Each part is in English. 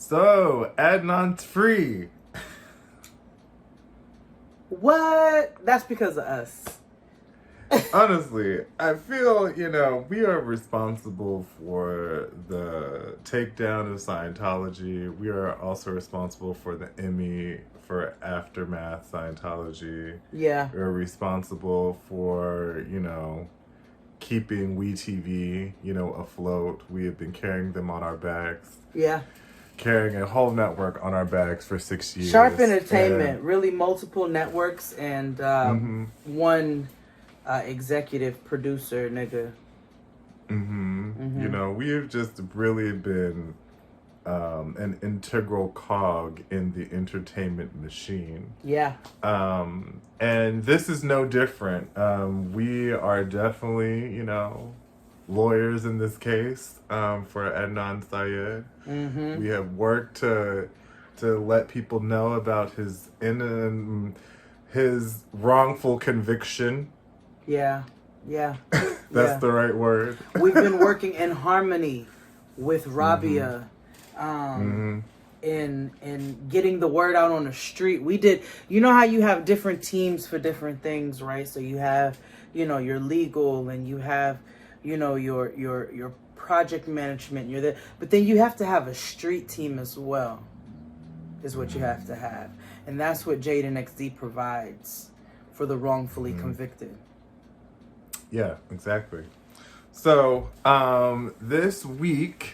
So, Adnan's free. What? That's because of us. Honestly, I feel, we are responsible for the takedown of Scientology. We are also responsible for the Emmy for Aftermath Scientology. Yeah. We're responsible for, keeping WeTV, afloat. We have been carrying them on our backs. Yeah. Carrying a whole network on our backs for 6 years. Sharp Entertainment, really multiple networks and one executive producer, nigga. We have just really been an integral cog in the entertainment machine. Yeah. And this is no different. We are definitely, lawyers in this case for Adnan Syed. We have worked to let people know about his wrongful conviction. Yeah. That's the right word. We've been working in harmony with Rabia in getting the word out on the street. We did, how you have different teams for different things, right? So you have, your legal and you have, your project management, you're there. But then you have to have a street team as well, is what you have to have. And that's what Jade and XD provides for the wrongfully convicted. Yeah, exactly. So, this week,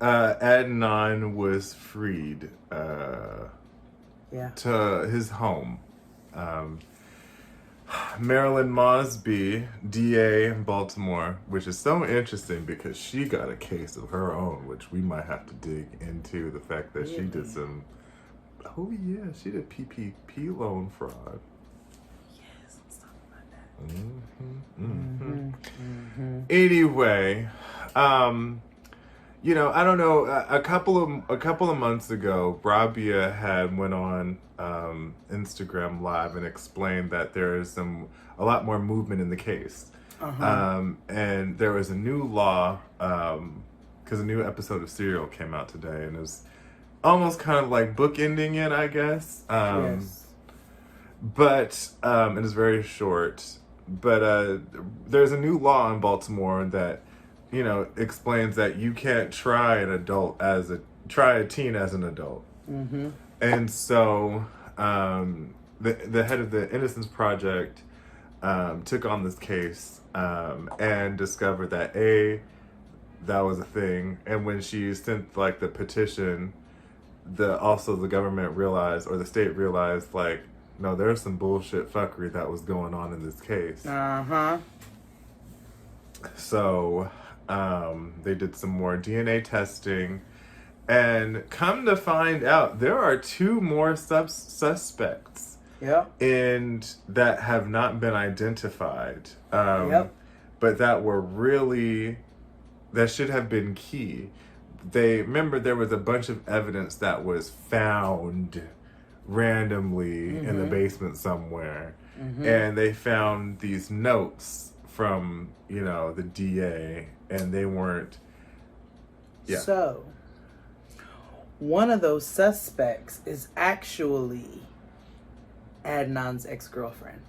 Adnan was freed to his home. Marilyn Mosby, DA in Baltimore, which is so interesting because she got a case of her own, which we might have to dig into the fact that she did some, she did PPP loan fraud. Yes, let's talk about that. Anyway, I don't know. A couple of months ago, Rabia had went on Instagram Live and explained that there is a lot more movement in the case, and there was a new law because a new episode of Serial came out today, and it was almost kind of like bookending it, I guess. Yes. But it is very short. But there's a new law in Baltimore that explains that you can't try a teen as an adult. And so the head of the Innocence Project took on this case and discovered that that was a thing. And when she sent the petition, the government realized, or the state realized, no, there's some bullshit fuckery that was going on in this case. So they did some more DNA testing, and come to find out, there are 2 more suspects. And that have not been identified. But that should have been key. Remember there was a bunch of evidence that was found randomly in the basement somewhere. And they found these notes from, the DA, and they weren't. Yeah. So, one of those suspects is actually Adnan's ex-girlfriend.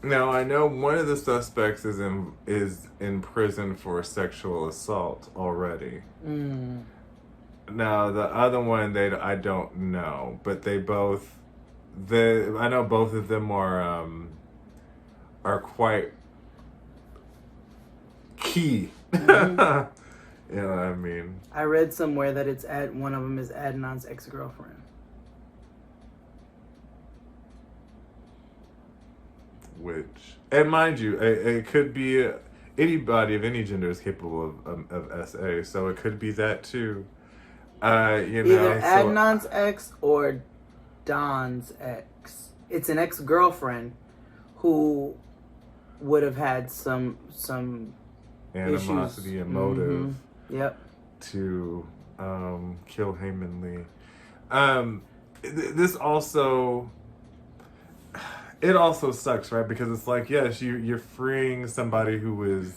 Now, I know one of the suspects is in prison for sexual assault already. Now, the other one, I don't know, but I know both of them are quite key. You know what I mean? I read somewhere that one of them is Adnan's ex-girlfriend. And mind you, it could be anybody of any gender is capable of SA, so it could be that too. Either Adnan's ex or Don's ex. It's an ex-girlfriend who would have had some animosity issues. And motive. To kill Heyman Lee. This also. It also sucks, right? Because it's yes, you're freeing somebody who is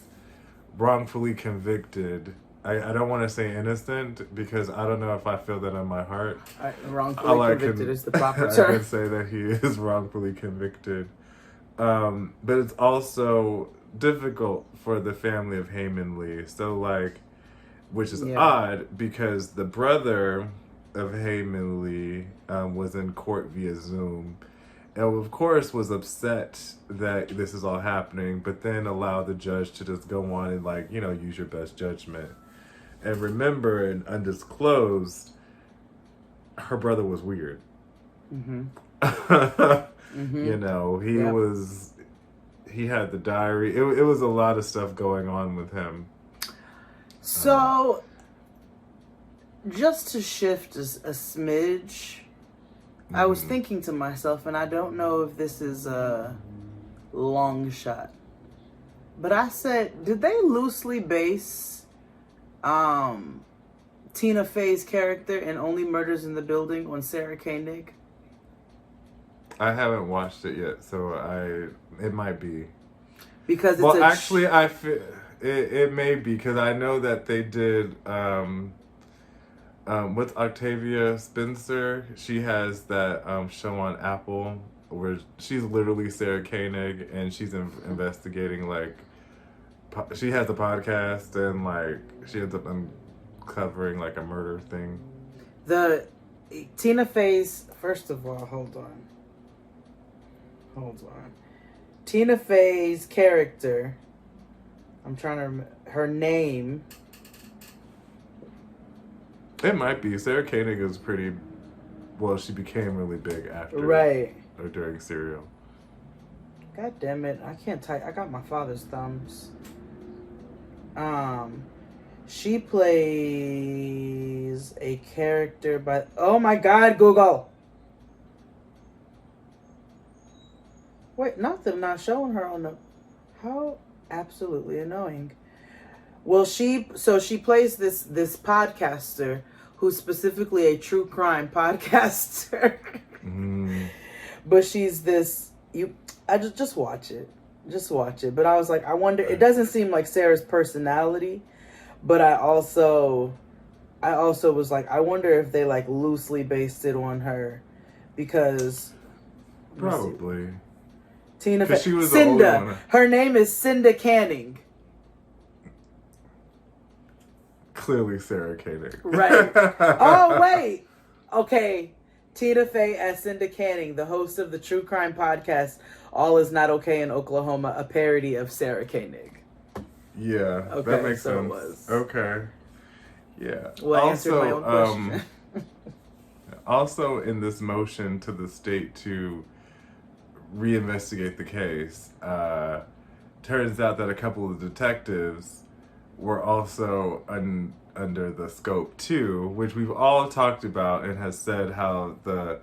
wrongfully convicted. I don't want to say innocent because I don't know if I feel that in my heart. Wrongfully convicted is the proper I term. can say that he is wrongfully convicted. But it's also difficult for the family of Heyman Lee. So, like, which is odd because the brother of Heyman Lee was in court via Zoom. And of course was upset that this is all happening, but then allowed the judge to just go on and, like, you know, use your best judgment. And remember, in Undisclosed, her brother was weird. Mm-hmm. You know, he had the diary. It was a lot of stuff going on with him. So, just to shift a smidge, I was thinking to myself, and I don't know if this is a long shot, but I said, did they loosely base Tina Fey's character in Only Murders in the Building on Sarah Koenig? I haven't watched it yet, so it might be. Because it's actually, I feel it may be because I know that they did with Octavia Spencer. She has that show on Apple where she's literally Sarah Koenig and she's investigating, like, she has a podcast and, like, she ends up uncovering, like, a murder thing. The Tina Fey's, first of all, hold on. Tina Fey's character, I'm trying to remember her name. It might be. Sarah Koenig is pretty, well, she became really big after. Right. Or during Serial. God damn it. I can't type. I got my father's thumbs. She plays a character by... Oh my God, Google! Wait, not that I'm not showing her on the... How absolutely annoying. Well, she plays this podcaster who's specifically a true crime podcaster. But she's this... I just watch it. Just watch it. But I was like, I wonder... It doesn't seem like Sarah's personality. But I also was like, I wonder if they, like, loosely based it on her. Because... Probably. Tina Fey. Cinda. Her name is Cinda Canning. Clearly Sarah Koenig. Right. Oh, wait. Okay. Tina Fey as Cinda Canning, the host of the true crime podcast, All Is Not Okay in Oklahoma, a parody of Sarah Koenig. Yeah, okay, that makes so sense. It was. Okay. Yeah. Well, I answered my own question. Also, in this motion to the state to reinvestigate the case, turns out that a couple of detectives were also under the scope too, which we've all talked about and has said how the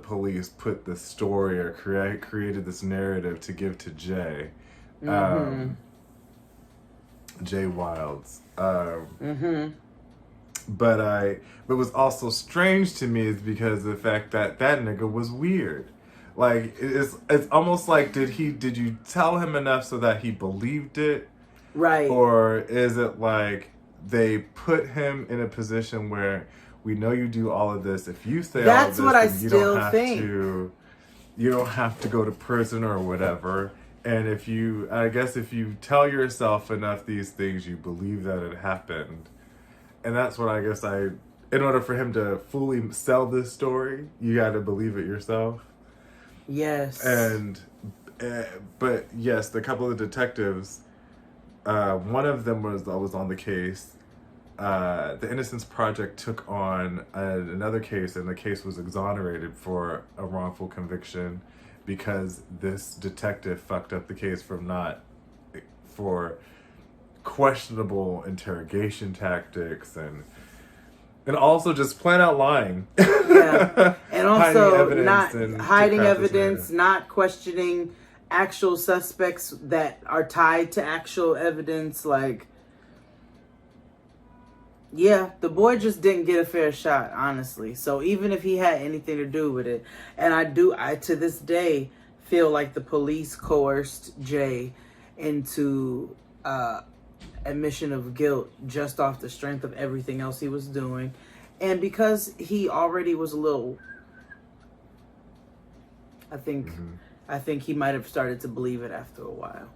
police put the story or created this narrative to give to Jay. Jay Wilds. But what's also strange to me is because of the fact that nigga was weird. Like, it's almost like did you tell him enough so that he believed it? Right. Or is it like they put him in a position where we know you do all of this. If you say that's all what of this, I then you still don't have think. You don't have to go to prison or whatever. And if you tell yourself enough these things, you believe that it happened. And that's what I guess in order for him to fully sell this story, you got to believe it yourself. Yes. But yes, the couple of detectives, one of them was on the case. The Innocence Project took on another case, and the case was exonerated for a wrongful conviction because this detective fucked up the case for questionable interrogation tactics and also just flat out lying. Yeah, and also hiding evidence, evidence, not questioning actual suspects that are tied to actual evidence. Like, yeah, the boy just didn't get a fair shot, honestly. So even if he had anything to do with it, and I to this day feel like the police coerced Jay into admission of guilt just off the strength of everything else he was doing. And because he already was a little, I think he might have started to believe it after a while.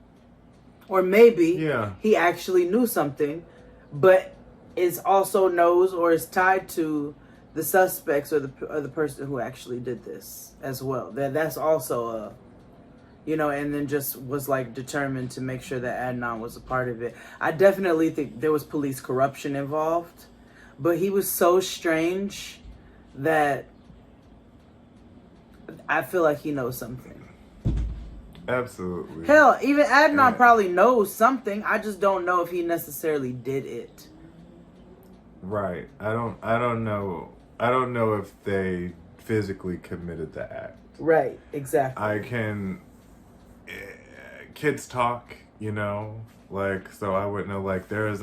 Or maybe he actually knew something, but is also knows or is tied to the suspects or the person who actually did this as well. That's also a, you know, and then just was like determined to make sure that Adnan was a part of it. I definitely think there was police corruption involved, but he was so strange that I feel like he knows something. Absolutely. Hell, even Adnan probably knows something. I just don't know if he necessarily did it. Right. I don't know if they physically committed the act. Right, exactly. Kids talk, you know, like, so I wouldn't know, like, there's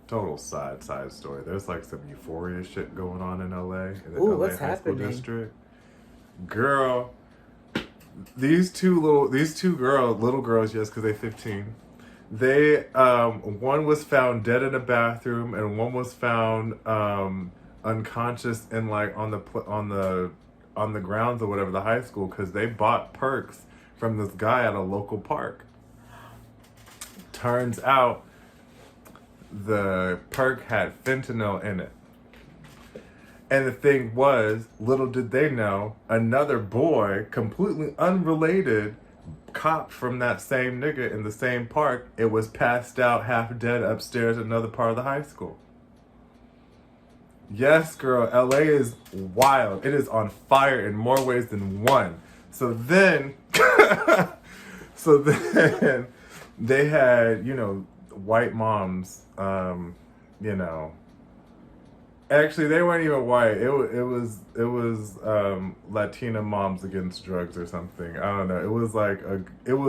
total side story. There's like some Euphoria shit going on in LA, in the LA what's high school happening? district. Girl, these two little girls, yes, because they're 15. They one was found dead in a bathroom, and one was found unconscious in like on the grounds or whatever, the high school, because they bought perks from this guy at a local park. Turns out the perk had fentanyl in it. And the thing was, little did they know, another boy, completely unrelated, cop from that same nigga in the same park, it was passed out half dead upstairs in another part of the high school. Yes, girl, LA is wild. It is on fire in more ways than one. So then they had, you know, white moms, you know, actually they weren't even white. It was Latina moms against drugs or something. I don't know. It was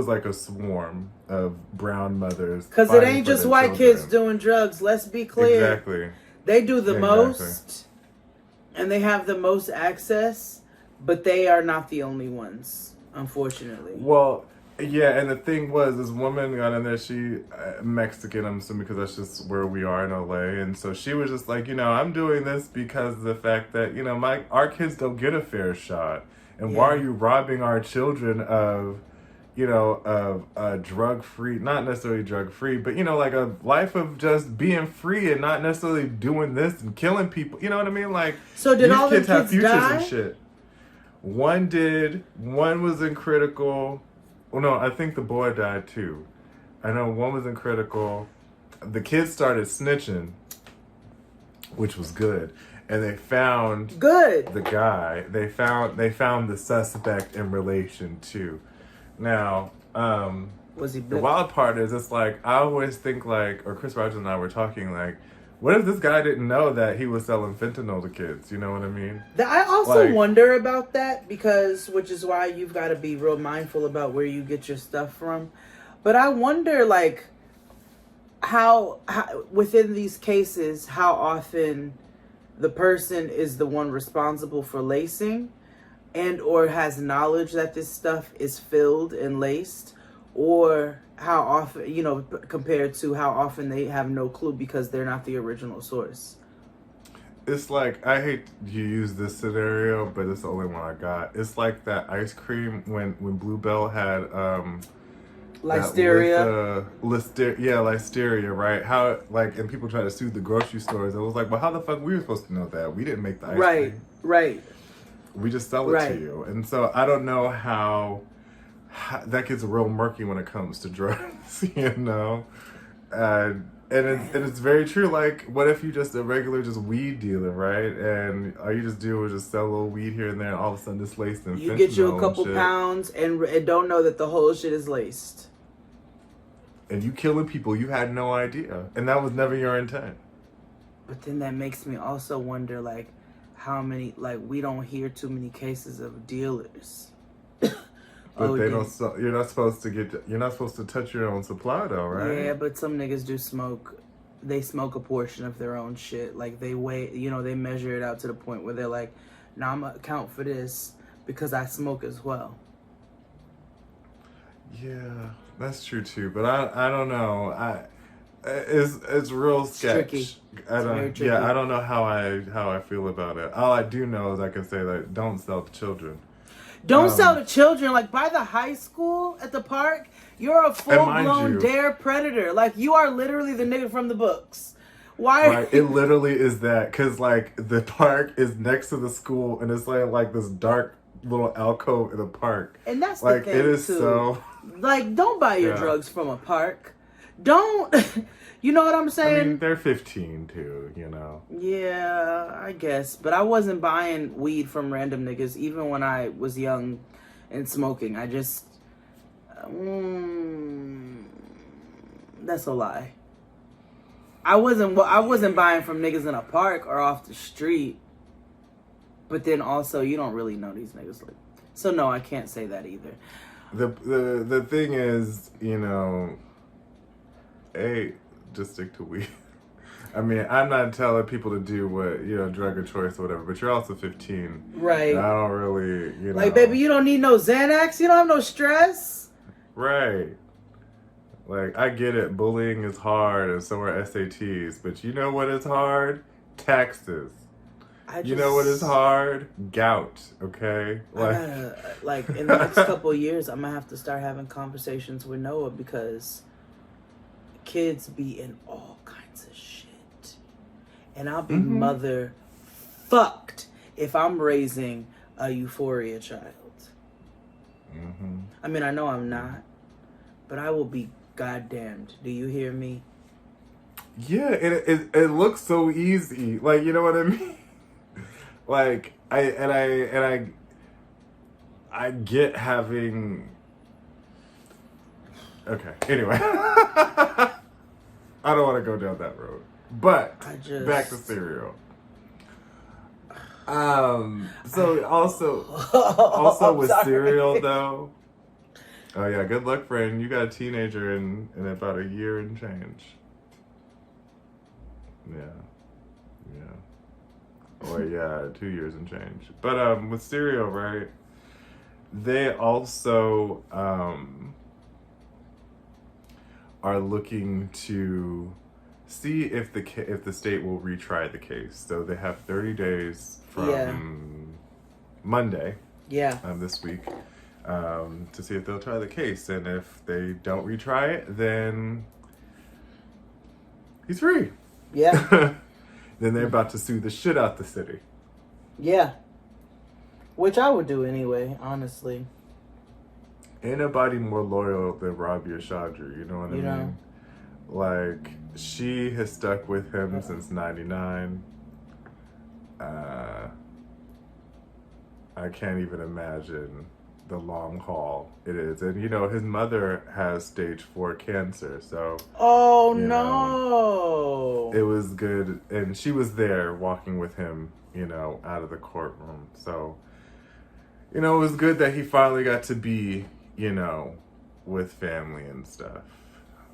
like a swarm of brown mothers. Because it ain't just white kids doing drugs. Let's be clear. Exactly. They do the most, and they have the most access, but they are not the only ones, unfortunately. Well, yeah, and the thing was, this woman got in there, she, Mexican, I'm assuming, because that's just where we are in LA, and so she was just like, you know, I'm doing this because of the fact that, you know, our kids don't get a fair shot, and why are you robbing our children of, you know, of drug-free, not necessarily drug-free, but, you know, like a life of just being free and not necessarily doing this and killing people, you know what I mean? Like, so did these all kids the have kids futures die? and shit. One did, one was in critical. Well, no, I think the boy died too. I know one was in critical. The kids started snitching, which was good, and they found the guy. They found the suspect in relation to. Now, was he the wild part is, it's like, I always think like, or Chris Rogers and I were talking like, what if this guy didn't know that he was selling fentanyl to kids? You know what I mean? I also wonder about that, because, which is why you've got to be real mindful about where you get your stuff from. But I wonder, like, how within these cases, how often the person is the one responsible for lacing and or has knowledge that this stuff is filled and laced, or how often, you know, compared to how often they have no clue because they're not the original source. It's like, I hate to use this scenario, but it's the only one I got. It's like that ice cream when Bluebell had Listeria. Listeria, right? How, like, and people try to sue the grocery stores. It was like, well, how the fuck we were supposed to know that? We didn't make the ice cream. Right. We just sell it to you. And so I don't know how that gets real murky when it comes to drugs, you know? And it's very true. Like, what if you just a regular weed dealer, right? And all you just do is just sell a little weed here and there, and all of a sudden it's laced in fentanyl. You get you a couple pounds and don't know that the whole shit is laced. And you killing people, you had no idea. And that was never your intent. But then that makes me also wonder, like, how many, like, we don't hear too many cases of dealers. But they don't. You're not supposed to touch your own supply, though, right? Yeah, but some niggas do smoke. They smoke a portion of their own shit. Like, they weigh, you know, they measure it out to the point where they're like, "Nah, I'm gonna account for this because I smoke as well." Yeah, that's true too. But I don't know. It's real sketch. Tricky. I very don't. tricky. Yeah, I don't know how I feel about it. All I do know is I can say that don't sell to children. Don't sell to children. Like, by the high school at the park, you're a full-blown dare predator. Like, you are literally the nigga from the books. Why? Right, it literally is that, because, like, the park is next to the school, and it's like this dark little alcove in the park. And that's like, the thing, it is too. so... Like, don't buy your drugs from a park. Don't... You know what I'm saying? I mean, they're 15, too, you know? Yeah, I guess. But I wasn't buying weed from random niggas, even when I was young and smoking. I just... that's a lie. I wasn't buying from niggas in a park or off the street. But then also, you don't really know these niggas. Like, so no, I can't say that either. The thing is, you know, just stick to weed. I mean, I'm not telling people to do what, you know, drug of choice or whatever, but you're also 15. Right. And I don't really, you know. Like, baby, you don't need no Xanax. You don't have no stress. Right. Like, I get it. Bullying is hard, and so are SATs. But you know what is hard? Taxes. You know what is hard? Gout, okay? Like, in the next couple of years, I'm going to have to start having conversations with Noah, because kids be in all kinds of shit. And I'll be mother fucked if I'm raising a euphoria child. I mean, I know I'm not, but I will be goddamned. Do you hear me? Yeah, it looks so easy. Like, you know what I mean? Like, I get having... Okay, anyway. I don't want to go down that road. But, back to cereal. So also with cereal, though... Oh, yeah, good luck, friend. You got a teenager in about a year and change. Yeah. Or, yeah, 2 years and change. But with cereal, right, they also are looking to see if the state will retry the case. So they have 30 days from Monday this week to see if they'll try the case. And if they don't retry it, then he's free. Yeah. Then they're about to sue the shit out the city. Yeah. Which I would do anyway, honestly. Ain't nobody more loyal than Rabia Chaudhry, you know what I mean? Know? Like, she has stuck with him since 99. I can't even imagine the long haul it is. And, you know, his mother has stage 4 cancer, so... Oh, no! It was good. And she was there walking with him, you know, out of the courtroom. So, you know, it was good that he finally got to be, you know, with family and stuff.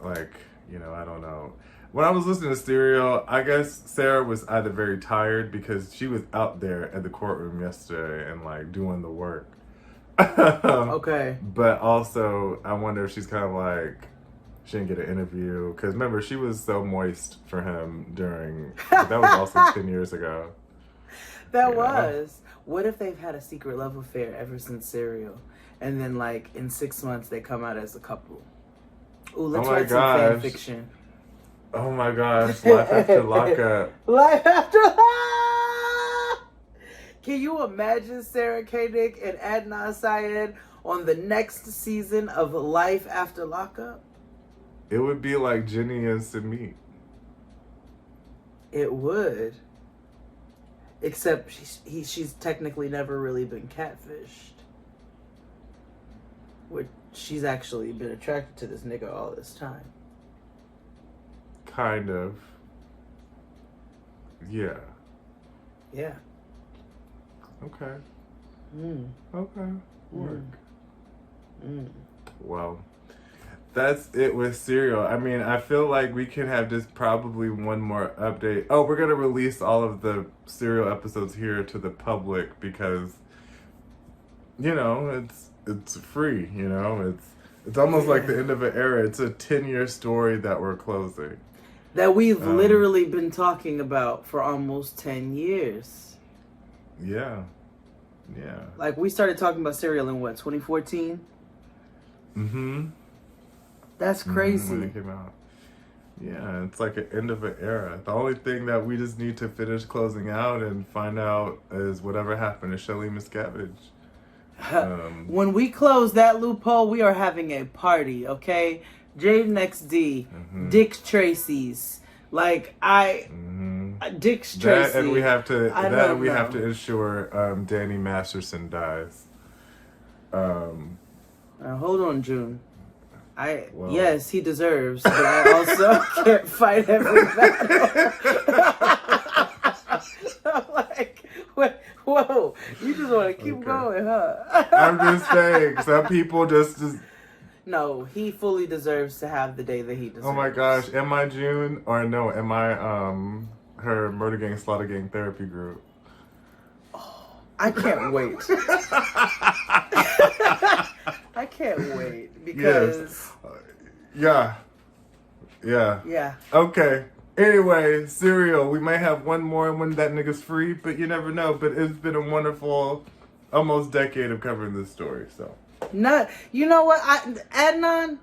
Like, you know, I don't know. When I was listening to Serial, I guess Sarah was either very tired because she was out there at the courtroom yesterday and, like, doing the work. Okay. But also, I wonder if she's kind of like, she didn't get an interview. Because remember, she was so moist for him during, that was also 10 years ago. That was. What if they've had a secret love affair ever since Serial? And then, like, in 6 months, they come out as a couple. Ooh, let's write some fan fiction. Oh my gosh, Life After Lockup. Life After Can you imagine Sarah Koenig and Adnan Syed on the next season of Life After Lockup? It would be like Jenny and Samit. It would. Except she's technically never really been catfished. Which she's actually been attracted to this nigga all this time. Kind of. Yeah. Yeah. Okay. Okay. Work. Well, that's it with Serial. I mean, I feel like we can have just probably one more update. Oh, we're going to release all of the Serial episodes here to the public because, you know, it's free, you know? It's almost like the end of an era. It's a 10-year story that we're closing. that we've literally been talking about for almost 10 years. Yeah. Yeah. Like, we started talking about cereal in what, 2014? Mm-hmm. That's crazy. When it came out. Yeah, it's like an end of an era. The only thing that we just need to finish closing out and find out is whatever happened to Shelly Miscavige. When we close that loophole, we are having a party, okay? Jade and XD, Dick Tracy's, like Dick Tracy. That and we have to. have to ensure Danny Masterson dies. Hold on, June. Yes, he deserves, but I also can't fight every battle. I'm like, whoa, you just want to keep going, huh? I'm just saying, some people just. No, he fully deserves to have the day that he deserves. Oh my gosh, am I June or no? Am I her Murder Gang Slaughter Gang therapy group? Oh, I can't wait. I can't wait because. Yes. Yeah. Okay. Anyway, cereal. We may have one more when that nigga's free, but you never know. But it's been a wonderful, almost decade of covering this story. So. You know what, Adnan?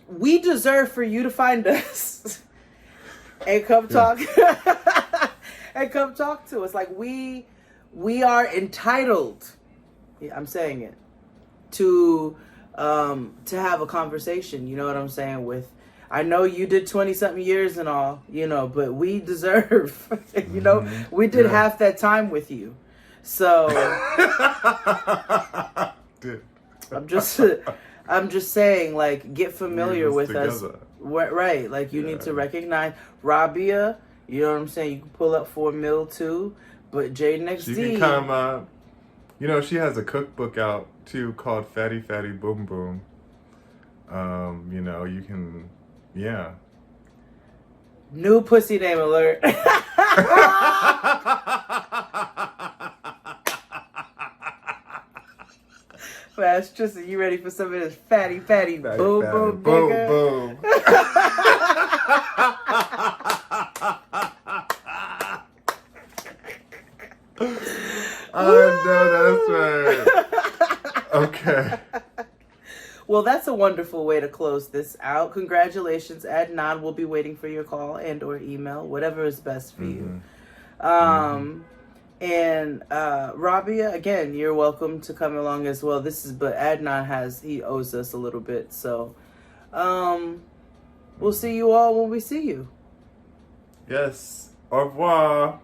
We deserve for you to find us and come talk. And come talk to us. Like we are entitled. I'm saying it. To have a conversation, you know what I'm saying? I know you did 20-something years and all, but we deserve, we did half that time with you. So I'm just saying, like, get familiar with us. Right. Like, you need to recognize Rabia, you know what I'm saying? You can pull up for a meal too, but Jade and XD. She can come up. She has a cookbook out too called Fatty Fatty Boom Boom. You can, New pussy name alert. Fast Tristan, you ready for some of this fatty boom boom boom nigga? Boom. Oh no, that's right. Okay. Well, that's a wonderful way to close this out. Congratulations, Adnan. We'll be waiting for your call and or email, whatever is best for you. And Rabia, again, you're welcome to come along as well. But Adnan he owes us a little bit. So we'll see you all when we see you. Yes. Au revoir.